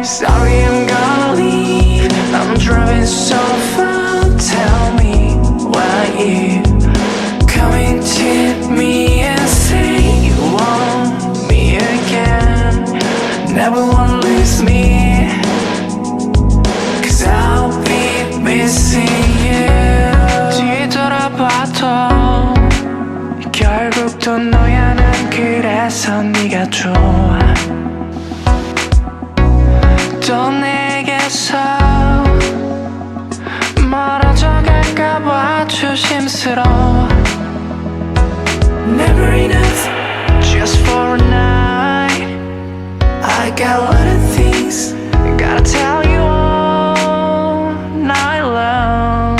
Sorry, I'm gonna leave. I'm driving so far. Tell me why you coming to me and say you want me again. Never wanna lose me, 'cause I'll be missing you. 뒤돌아봐도 결국 또 너야. 난 그래서 네가 좋아. 또 내게서 멀어져 갈까봐 조심스러워. Never enough, just for a night. I got a lot of things gotta tell you all night long.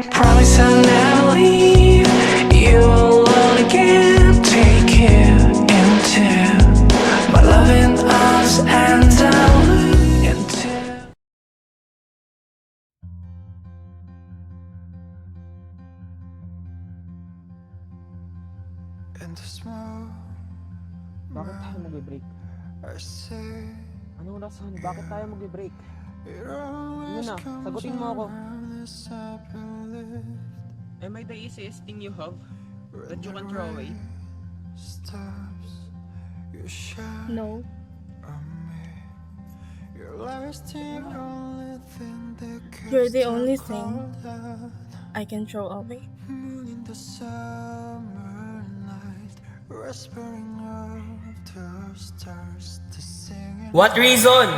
Promise I'll never leave you alone again. Take you into my loving arms and I'll look into. And the smoke. Bakit tayo mag-break? Anong rason? Bakit tayo mag-break? Yun na, sagutin mo ako. Am I the easiest thing you have that you can throw away? No. You're the only thing I can throw away. What reason?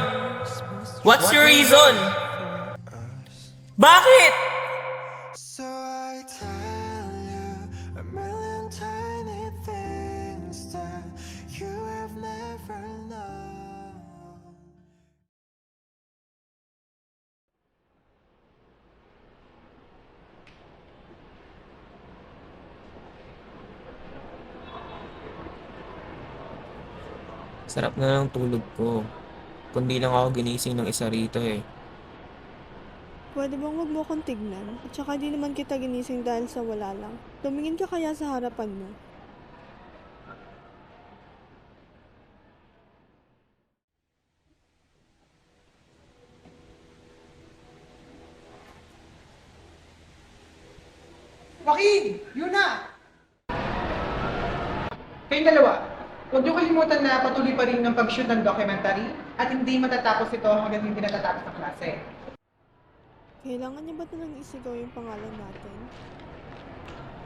What's your reason? Bakit? So I tell you a million tiny things that you have never known. Sarap na ng tulog ko. Kundi lang ako ginising ng isa rito eh. Pwede bang wag mo akong tignan? At saka di naman kita ginising dahil sa wala lang. Tumingin ka kaya sa harapan mo. Joaquin! Yun na! Kayong dalawa, huwag niyo kalimutan na patuloy pa rin ng pag-shoot ng documentary at hindi matatapos ito hanggang hindi natatapos ang klase. Kailangan niya ba talang isigaw yung pangalan natin?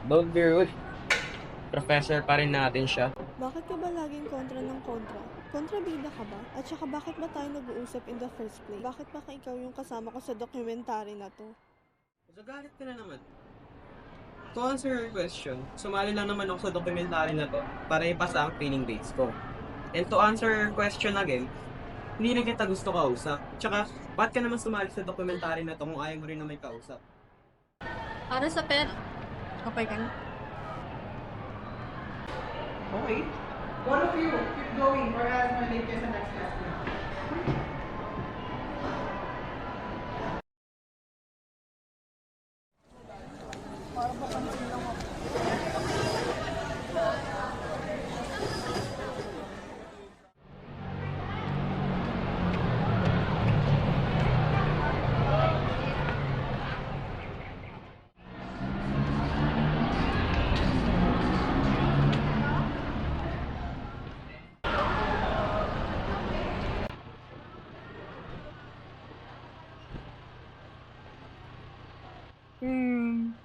Don't be rude. Professor pa rin natin siya. Bakit ka ba laging kontra ng kontra? Kontrabida ka ba? At saka bakit ba tayo nag-uusap in the first place? Bakit ba ikaw yung kasama ko sa documentary na to? Nagagalit ka na naman. To answer your question, sumali lang naman ako sa documentary na to para ipasa ang training dates ko. And to answer your question again, hindi na kita gusto kausap. Tsaka, ba't ka naman sumali sa documentary na to kung ayaw mo rin na may kausap? Para sa pera. Okay ka na? Okay? One of you, keep going or else malate kayo sa next class na.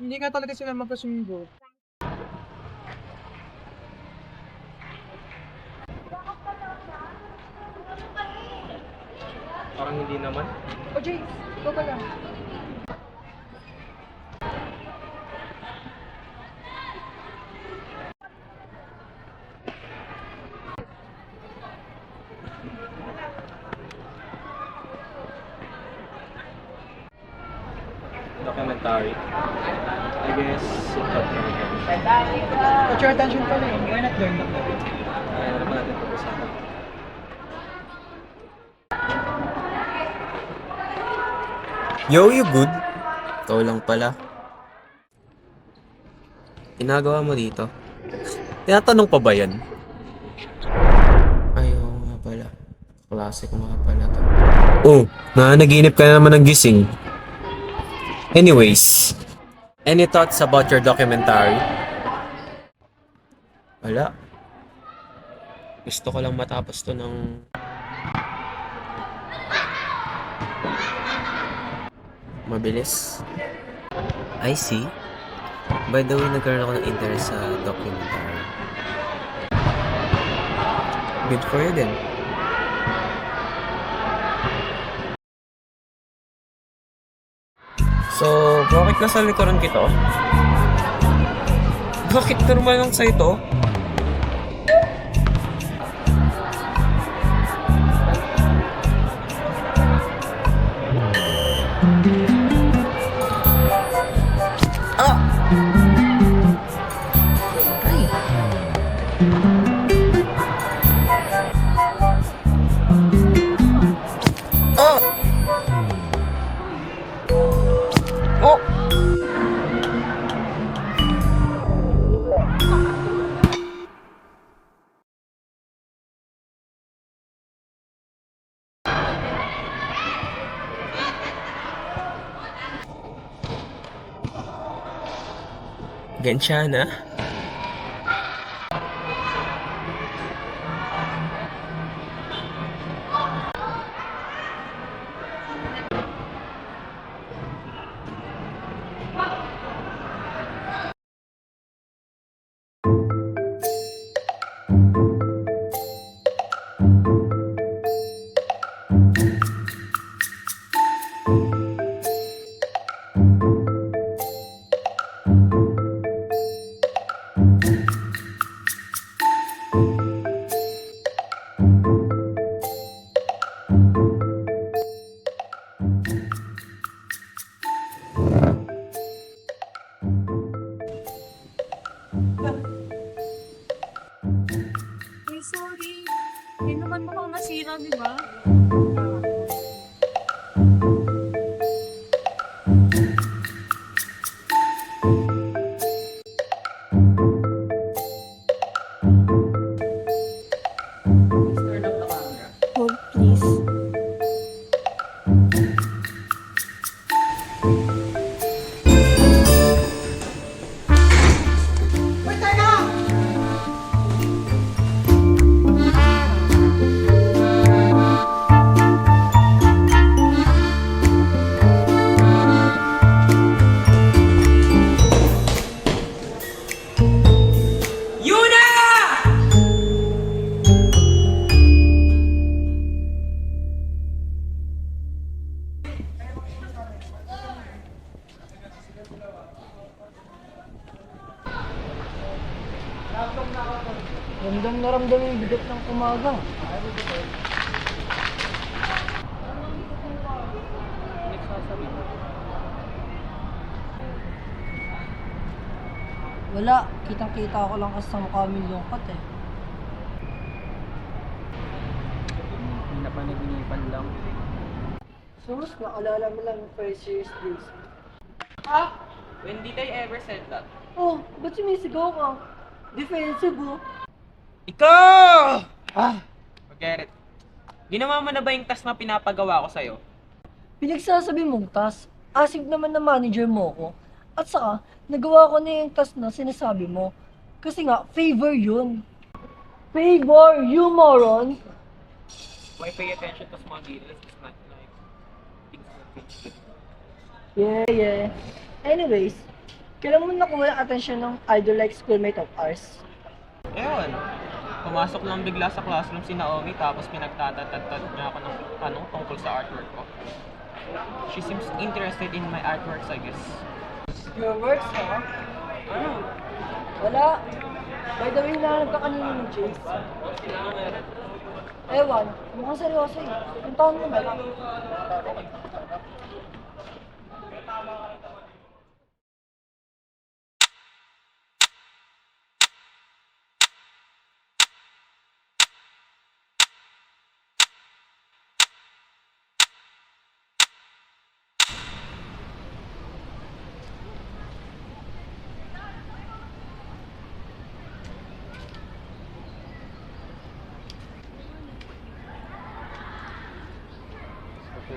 Hindi nga talaga sila magkasundo. Parang hindi naman. O James, ikaw pa lang. Documentary. I guess, What's your attention pala eh? We're not learning. kaya naman natin pag-usapan. Yo, you good? Ikaw lang pala. ginagawa mo dito? Tinatanong pa ba yan? Ay, oo nga pala. Klase ko nga pala to. Oh, nanaginip ka na naman ng gising. Anyways, any thoughts about your documentary? Wala. Gusto ko lang matapos to ng mabilis. I see. By the way, nagkaroon ako ng interest sa documentary. Good for you then. So, bakit nasa likuran kita? Bakit normal lang sa'yo to? Gansyana. Ay, sorry. Hindi naman mukhang nasira, di ba? Hold, please. Uy, teka! Ramdam na ramdam yung bigat ng umaga. Wala, kitang-kita ko lang kasi sa mukha mo yung lungkot eh. Pinapanaginipan lang. Sus, naalala mo lang yung first year's days. When did I ever said that? Oh, ba't sumisigaw ka? Defensive oh. Ikaw! Forget it. Ginawa mo na ba yung task na pinapagawa ko sa'yo? Pinagsasabi mong task, asig naman na manager mo ko. At saka, nagawa ko na yung task na sinasabi mo. Kasi nga, favor yun. Favor, you moron! Why pay attention to small details? It's not like things that change. Yeah. Anyways, kailan mo nakuha yung attention ng idol-like schoolmate of ours? Ewan. Pumasok lang bigla sa classroom si Naomi tapos pinagtatatad niya ako ng tanong tungkol sa artwork ko. She seems interested in my artworks, I guess. Your works, ha? Ano? Wala. By the way, hinahanap ka kanina ni Chase. Ewan, mukhang seryoso eh. Puntahan mo na lang.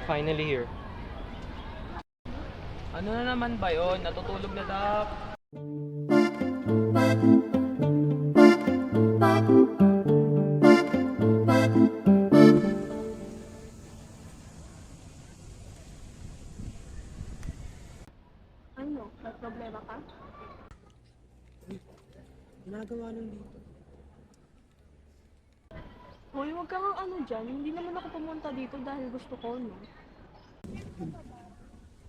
You're finally here. Ano na naman ba yun? Natutulog na daw. Ano? May problema ka? Ginagawa nung dito. Hoy, huwag kang ano dyan. Hindi naman ako pumunta dito dahil gusto ko, no?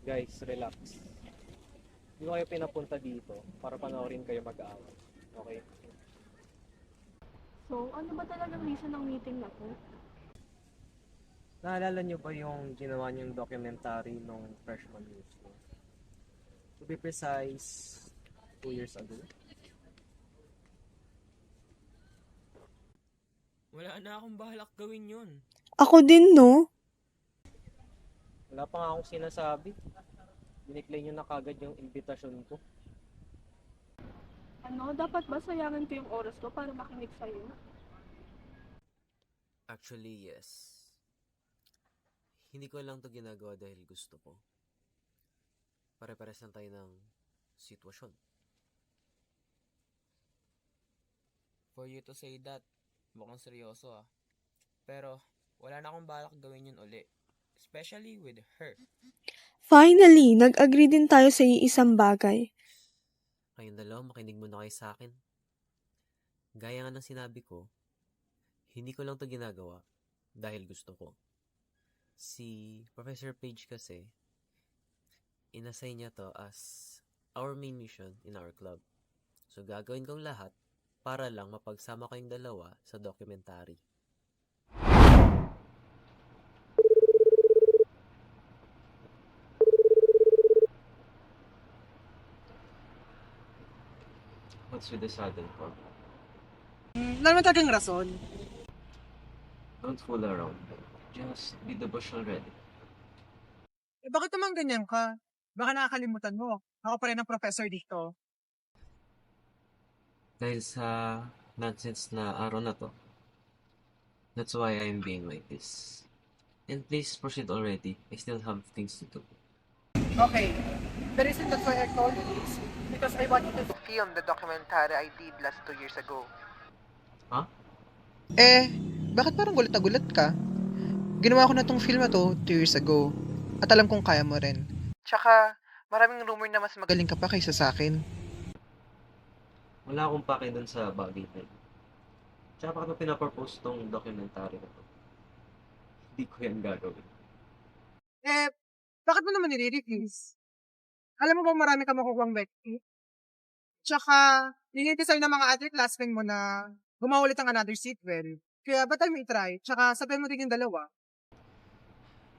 Guys, relax. Hindi ko kayo pinapunta dito para panoorin kayo mag-aaway. Okay? So, ano ba talagang reason ng meeting na to? Naalala niyo ba yung ginawa niyong documentary nung freshman years ko? To be precise, 2 years ago. Wala na akong balak gawin yun. Ako din, no? Wala pa nga akong sinasabi. Dinecline niyo na kagad yung invitation ko. Ano? Dapat ba sayangin ko yung oras ko para makinig sa'yo? Actually, yes. Hindi ko lang to ginagawa dahil gusto ko. Pare-pares lang tayo ng sitwasyon. For you to say that, mukhang seryoso ah. Pero, wala na akong balak gawin yun uli. Especially with her. Finally, nag-agree din tayo sa iisang bagay. Kayong dalawa, makinig muna kayo sa akin. Gaya nga ng sinabi ko, hindi ko lang to ginagawa dahil gusto ko. Si Professor Page kasi, inassign niya to as our main mission in our club. So gagawin kong lahat para lang mapagsama kayong dalawa sa documentary. What's with the sudden call? Wala naman talagang rason. Don't fool around. Just be the bush already. Eh, bakit naman ganyan ka? Baka nakakalimutan mo. Ako pa rin ang professor dito. Dahil sa nonsense na araw na to. That's why I'm being like this. And please proceed already. I still have things to do. Okay. The reason that's why I called you is because I wanted to film the documentary I did last 2 years ago. Huh? Eh, bakit parang gulat na gulat ka? Ginawa ko na tong film na to 2 years ago. At alam kong kaya mo rin. Tsaka, maraming rumor na mas magaling ka pa kaysa sa akin. Wala akong pake dun sa bagay na yun. Tsaka bakit mo pinapropose tong documentary na to? Hindi ko yan gagawin. Eh, bakit mo naman nire-refuse? Alam mo ba marami ka makukuhang Becky? Tsaka, niniti sa'yo ng mga other classmates mo na gumawa ulit ang another sequel. Kaya ba't tayo may try? Tsaka sabihin mo din yung dalawa.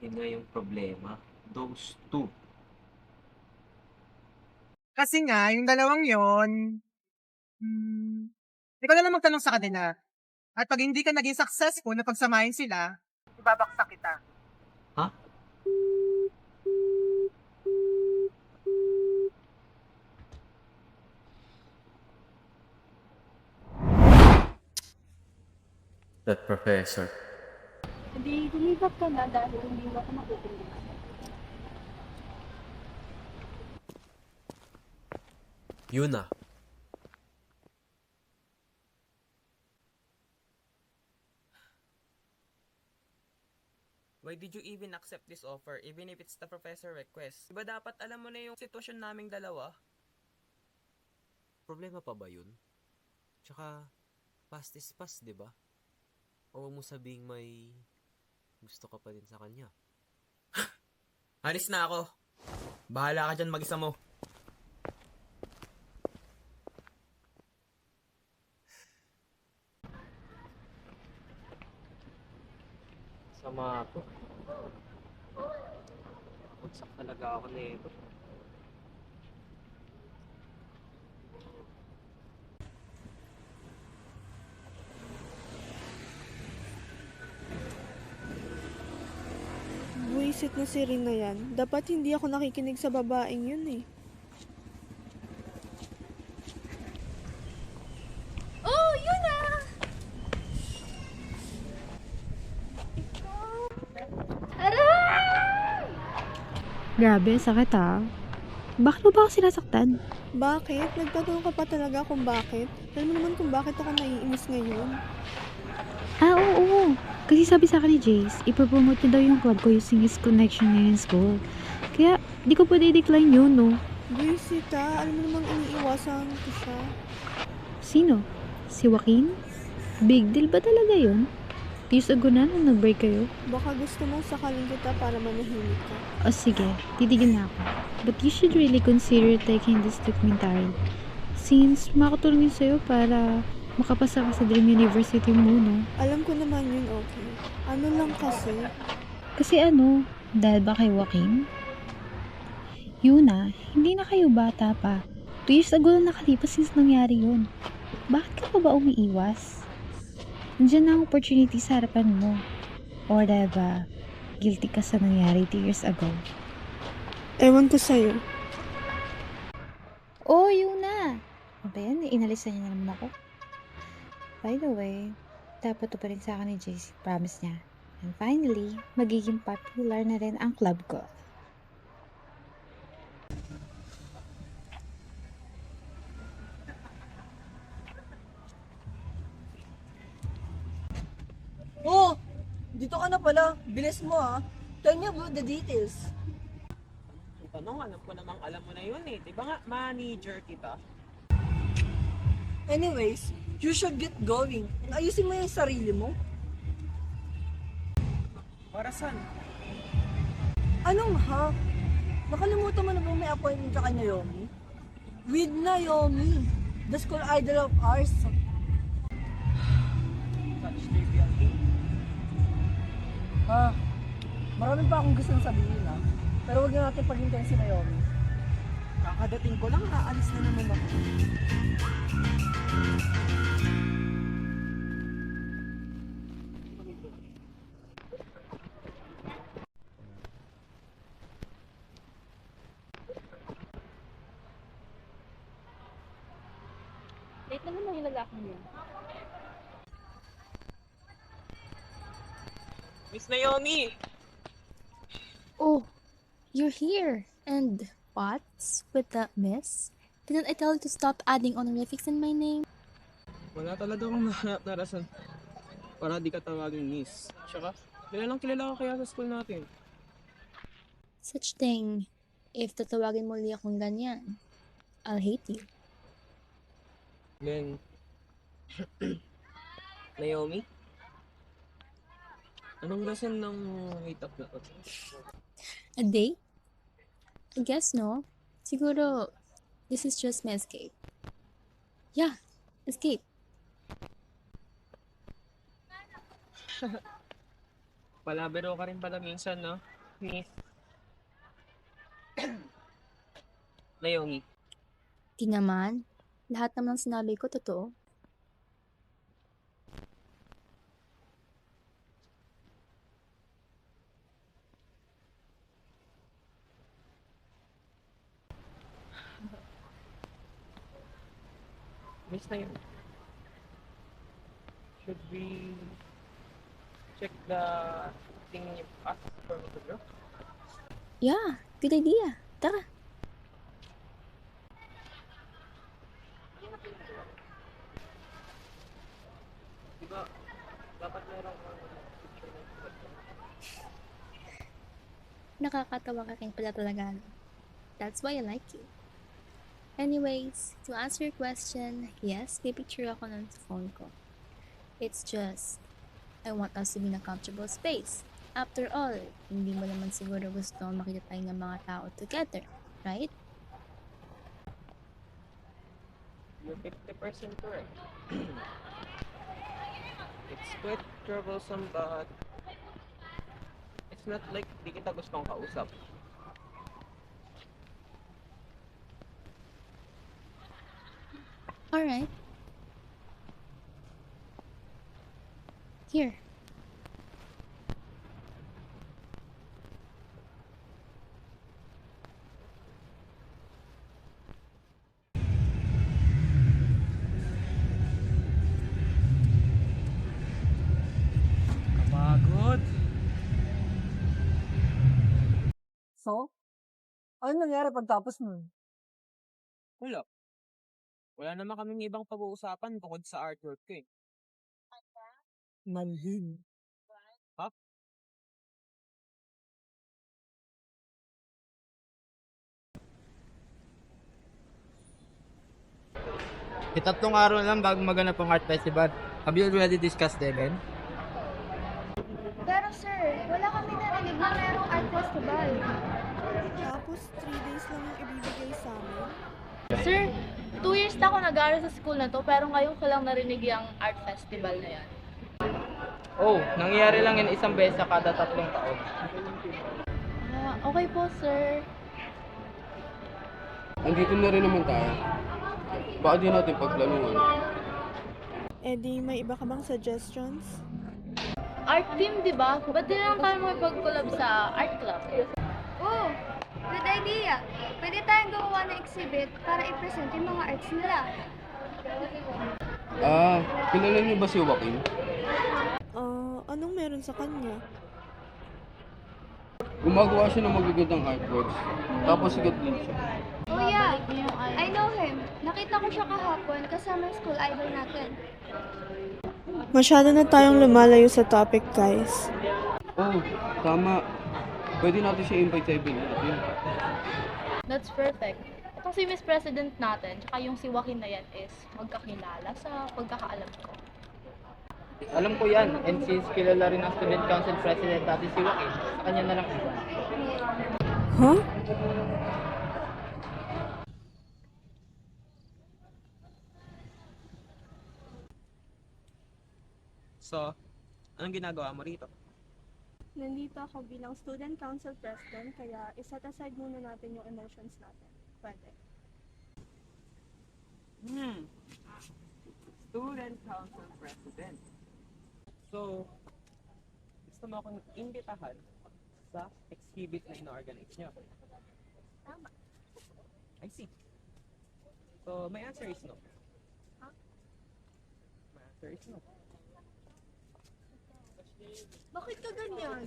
Yun nga yung problema. Those two. Kasi nga, yung dalawang yon, ikaw na lang magtanong sa kanila. At pag hindi ka naging successful na pagsamahin sila, ibabaksak kita. Ha? That professor. Hindi, lumipat ka na dahil hindi mo ako makukulitan. Yun na. Why did you even accept this offer, even if it's the professor request? Diba dapat alam mo na yung sitwasyon naming dalawa? Problema pa ba yun? Tsaka, past is past, di ba? O wag mo sabing may gusto ka pa din sa kanya. Alis na ako. Bahala ka dyan mag-isa mo. Sama ako. Bagsak talaga ako nito. Buwisit na si Rina yan. Dapat hindi ako nakikinig sa babaeng yun eh. Oh, yun na! Aray! Grabe, sakit ha. Bakit mo ba ako sinasaktan? Bakit? Nagtatanong ka pa talaga kung bakit? Alam mo naman kung bakit ako naiinis ngayon. Ah, oo. Kasi sabi sa akin ni Jace, ipopromote niya daw yung club ko using his connection niya in school. Kaya, di ko pwede i-decline yun, no? Busy ka. Alam mo namang iniiwasan ko siya. Sino? Si Joaquin? Big deal ba talaga yun? 2 years ago na nung nag-break kayo? Baka gusto mong sakalin kita para manahimik ka. O sige, titigil na ako. But you should really consider taking this documentary. Since makatulong yun sa'yo para makapasa ka sa Dream University mo, no? Alam ko naman yun, okay. Ano lang kasi, Kasi ano, dahil ba kay Joaquin? Yuna, hindi na kayo bata pa. 2 years ago na nakalipas since nangyari yun. Bakit ka pa ba umiiwas? Nandiyan na ang opportunity sa harapan mo. Or dahil ba, guilty ka sa nangyari 2 years ago? ewan ko sa'yo. Oh, Yuna! Ano ba yan? Inalis na niya naman ako. By the way, dapat to pa rin sa akin ni JC. Promise niya. And finally, magiging popular na rin ang club ko. Oh! Dito ka na pala. Bilis mo ah. Tell me about the details. Yung tanong, alam ko namang alam mo na yun eh. Di ba nga, manager kita? Anyways, you should get going. Ayusin mo yung sarili mo. Para saan? Anong ha? Nakalimutan mo na ba may appointment ka kay Naomi? With Naomi, the school idol of ours. Such trivial thing. Ha? Marami pa akong gustong sabihin ha. Pero wag na natin paghintayin si Naomi. Kakadating ko lang, aalis na naman ako. Late naman na yung lalaki niya. Miss Naomi! Oh, you're here. And what's with that miss? Didn't I tell you to stop adding honorifics in my name? Wala talaga akong nahanap na rason para di ka tawagin miss. Tsaka, kilalang kilala ka kaya sa school natin. Such thing. If tatawagin mo ulit akong ganyan, I'll hate you. Then, Naomi? Anong rason ng meetup na to? A date? I guess no. Siguro, this is just my escape. Yeah, escape. Palabiro ka rin pala minsan, no? Miss. Naomi. Di naman. Lahat naman ng sinabi ko, totoo. Miss Naomi. Should we check the thing you asked for me to draw? Yeah, good idea. Tara. Diba, dapat meron picture ng Nakakatawa ka rin pala talaga. That's why I like you. Anyways, to answer your question, yes, may picture ako ng phone ko. It's just, I want us to be in a comfortable space. After all, hindi mo naman siguro gusto makita tayo ng mga tao together, right? You're 50% correct. It's quite troublesome but it's not like di kita gustong kausap. Alright. Here. Kapagod. So, Ano nangyari pagtapos nun? Wala. Wala naman kaming ibang pag-uusapan bukod sa artwork ko eh. Manhid. Ha? Tatlong araw lang bago maganap ang art festival. Have you already discussed the event? Pero sir, wala kami narinig na merong art festival. Tapos 3 days lang yung ibibigay sa amin. Sir, 2 years na ako nag-aaral sa school na to, pero ngayon ko lang narinig yung art festival na yan. Oh, nangyayari lang yan isang beses sa kada 3 taon. Okay po, sir. Andito na rin naman tayo. Baka di natin pagplanuhan. Eddie, may iba ka bang suggestions? Art team, di ba? Ba't di lang tayo makipag-collab sa art club? Oh, good idea. Pwede tayong gumawa ng exhibit para i-present yung mga arts nila. Kilala niyo ba si Joaquin? Anong meron sa kanya? Gumagawa siya ng magagandang artworks. Tapos sigat din siya. Oh yeah, I know him. Nakita ko siya kahapon kasama yung school idol natin. Masyado na tayong lumalayo sa topic, guys. Oh, tama. Pwede natin siya invite sa event natin. That's perfect. Itong si Miss President natin, tsaka yung si Joaquin na yan is magkakilala sa pagkakaalam ko. Alam ko yan, and since kilala rin ang student council president natin si Joaquin, sa kanya na lang iba. Huh? So, anong ginagawa mo rito? Nandito ako bilang student council president, kaya iset aside muna natin yung emotions natin. Pwede. Student Council President. So, gusto mo akong imbitahan sa exhibit na ino-organize niyo. Tama. I see. So, my answer is no. My answer is no. Bakit ka ganyan?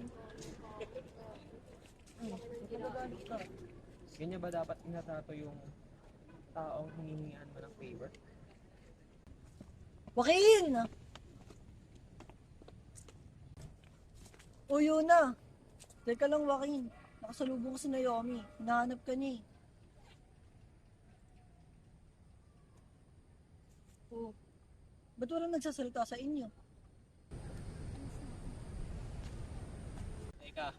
Ganyan ba dapat inatrato yung taong hinihingian mo ng favor? Joaquin! O Yuna! Teka lang, Joaquin. Nakasalubong ko si Naomi. Hinahanap ka niya eh. Oh, ba't walang nagsasalita sa inyo? Teka.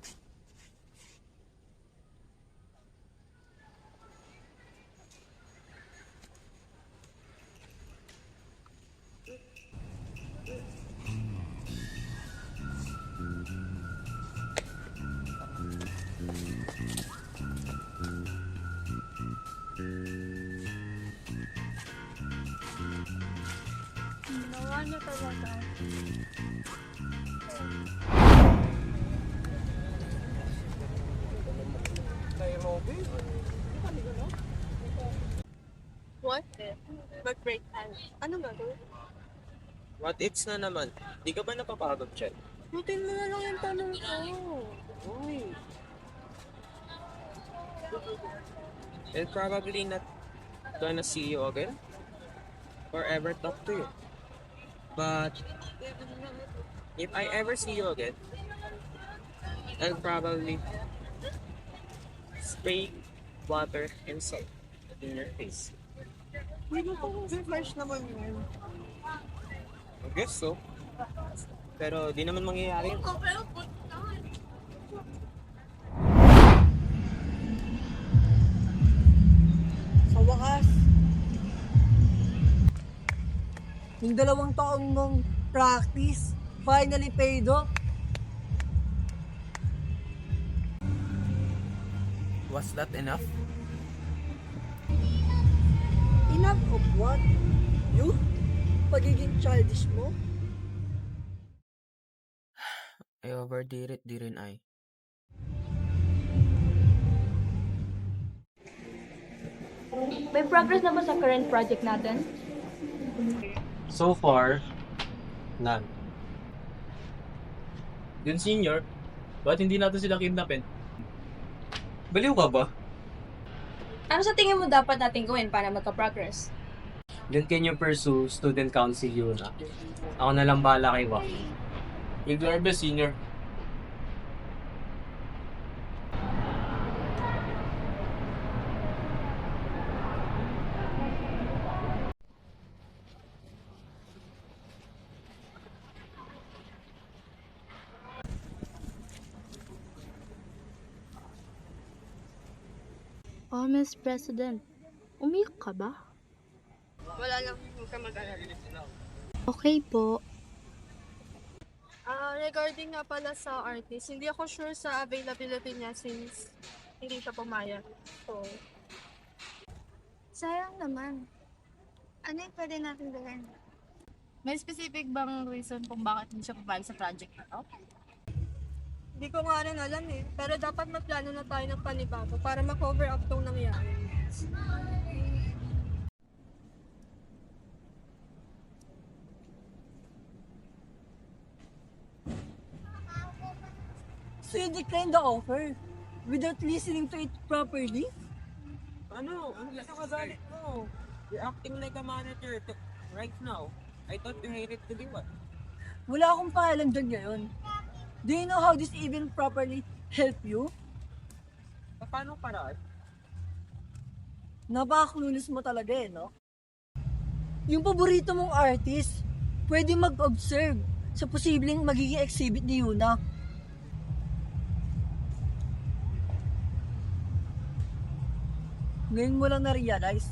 Ginawa niya talaga. What if? Mag-break time. Ano gagawin? What ifs na naman? Di ka ba napapagod, Chet? Butin mo na lang yung tanong ko. Uy. I'll probably not gonna see you again or ever talk to you. But if I ever see you again, I'll probably spray water and salt in your face. Hindi ko fresh naman yun. I guess so. Pero di naman mangyayari yun. Sa wakas, yung 2 taon mong practice finally paid off. Was that enough? Enough of what? You? Pagiging childish mo? I overdid it, didn't I? May progress na ba sa current project natin? So far, none. Yung senior, ba't hindi natin sila kidnapin? Baliw ka ba? Ano sa tingin mo dapat natin gawin para magka-progress? Then can you pursue student council yun? Ako na lang bahala kay Waki. We'll do our best, senior. Oh, Miss President, umiyak ka ba? Wala lang, huwag ka mag-alala. Okay po. Regarding nga pala sa artist, hindi ako sure sa availability niya since hindi siya pumayag. So, Sayang naman. Ano yung pwede natin gawin? May specific bang reason kung bakit hindi siya papayag sa project na to? hindi ko nga rin alam eh. Pero dapat magplano na tayo ng panibago para ma-cover up tong nangyari. So you declined the offer without listening to it properly? Ano? Ano sa kagalit mo? You're acting like a manager right now. I thought you hated to be what? Wala akong pangalan dyan ngayon. Do you know how this even properly help you? Paano paraan? Napaka-clueless mo talaga eh, no? Yung paborito mong artist, pwede mag-observe sa posibleng magiging exhibit ni Yuna. Ngayon mo lang na-realize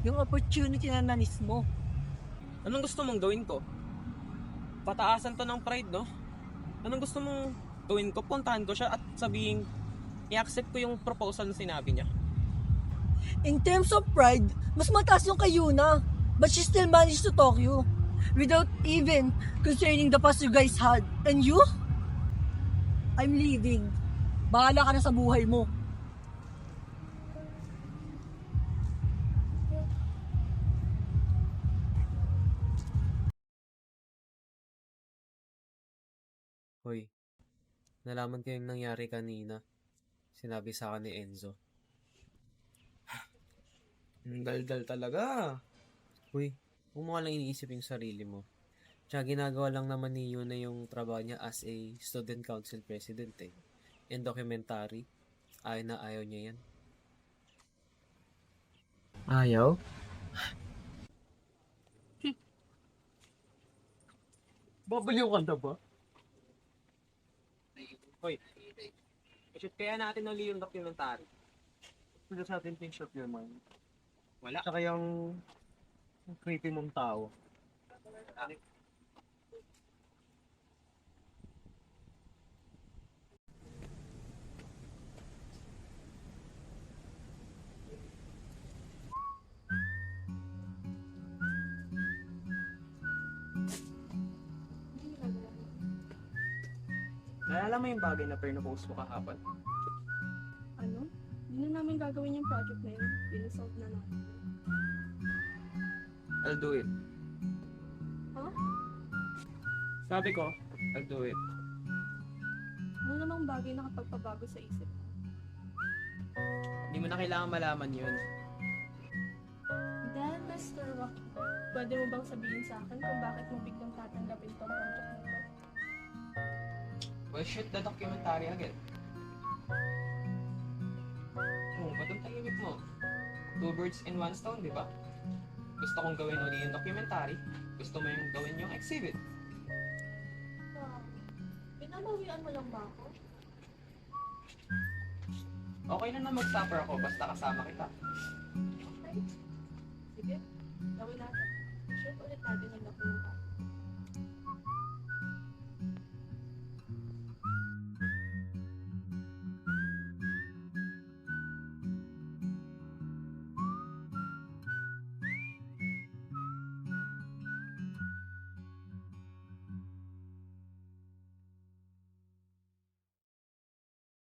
yung opportunity na nanis mo. Anong gusto mong gawin ko? Pataasan to ng pride, no? Anong gusto mong gawin ko? Puntahan ko siya at sabihin, i-accept ko yung proposal na sinabi niya. In terms of pride, mas mataas yung kay Yuna. But she still managed to talk you without even concerning the past you guys had. And you? I'm leaving. Bahala ka na sa buhay mo. Hoy, nalaman ko yung nangyari kanina. Sinabi sa akin ni Enzo. Ang daldal talaga. Uy, huwag mo ka lang iniisip yung sarili mo. Tsaka ginagawa lang naman ni Yuna yung trabaho niya as a student council president eh. And documentary, ayaw na ayaw niya yan. Ayaw? Babaliw ka na ba? Hoy, i-shoot kaya natin ulit yung documentary. Wala sa atin things of your mind. Wala. Tsaka yung creepy mong tao. Naalala mo yung bagay na perno-post mo kahapon? Ano? Hindi na namin gagawin yung project na yun. Pinisolve na natin. I'll do it. Huh? Sabi ko, I'll do it. Ano namang bagay na kapagpabago sa isip mo? Hindi mo na kailangan malaman yun. Then, Mr. Rocky, pwede mo bang sabihin sa akin kung bakit mo biglang tatanggapin tong project na to? Well, shoot the documentary agad. Ba't ang tahimik mo? 2 birds in 1 stone, di ba? Gusto kong gawin ulit yung documentary. Gusto mo yung gawin yung exhibit. Wow. Pinamawian mo lang ba ako? Okay na mag-stopper ako basta kasama kita. Okay. Sige. Gawin natin. Shoot ulit natin ang documentary.